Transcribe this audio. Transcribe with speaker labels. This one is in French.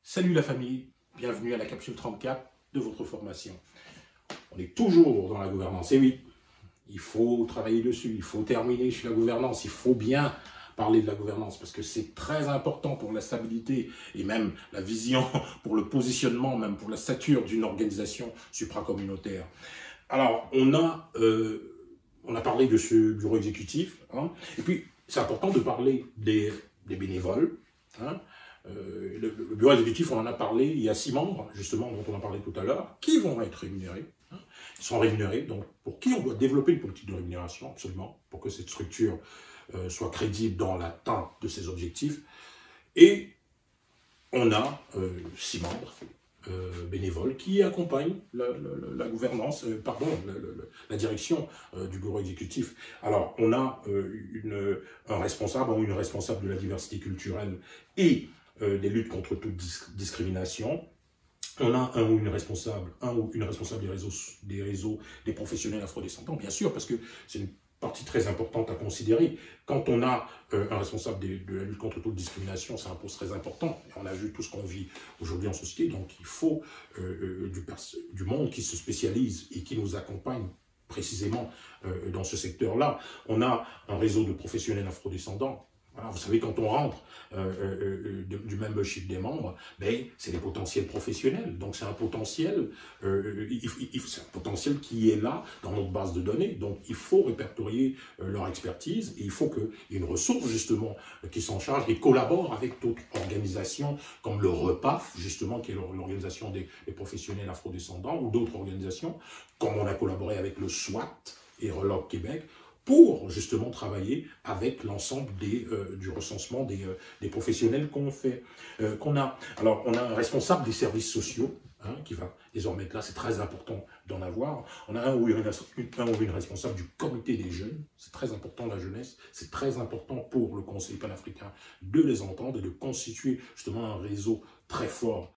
Speaker 1: Salut la famille, bienvenue à la capsule 34 de votre formation. On est toujours dans la gouvernance, et oui, il faut travailler dessus, il faut terminer sur la gouvernance, il faut bien parler de la gouvernance parce que c'est très important pour la stabilité et même la vision, pour le positionnement, même pour la stature d'une organisation supracommunautaire. Alors, on a parlé de ce bureau exécutif, hein, et puis c'est important de parler des bénévoles, hein. Le bureau exécutif, on en a parlé, il y a 6 membres, justement, dont on a parlé tout à l'heure, qui vont être rémunérés. Hein. Ils sont rémunérés, donc pour qui on doit développer une politique de rémunération, absolument, pour que cette structure soit crédible dans l'atteinte de ses objectifs. Et on a 6 membres bénévoles qui accompagnent la gouvernance, la direction du bureau exécutif. Alors, on a un responsable ou une responsable de la diversité culturelle et des luttes contre toute discrimination. On a un ou une responsable des réseaux des professionnels afrodescendants, bien sûr, parce que c'est une partie très importante à considérer. Quand on a un responsable de la lutte contre toute discrimination, c'est un poste très important. Et on a vu tout ce qu'on vit aujourd'hui en société, donc il faut du monde qui se spécialise et qui nous accompagne précisément dans ce secteur-là. On a un réseau de professionnels afrodescendants. Voilà, vous savez, quand on rentre du membership des membres, ben, c'est des potentiels professionnels. Donc, c'est un potentiel, c'est un potentiel qui est là dans notre base de données. Donc, il faut répertorier leur expertise et il faut qu'il y ait une ressource, justement, qui s'en charge et collabore avec d'autres organisations comme le REPAF, justement, qui est l'organisation des professionnels afrodescendants, ou d'autres organisations, comme on a collaboré avec le SWAT et Reloc Québec, pour justement travailler avec l'ensemble du recensement des professionnels qu'on a. Alors, on a un responsable des services sociaux, hein, qui va désormais être là, c'est très important d'en avoir. On a un ou une responsable du comité des jeunes, c'est très important la jeunesse, c'est très important pour le Conseil panafricain de les entendre et de constituer justement un réseau très fort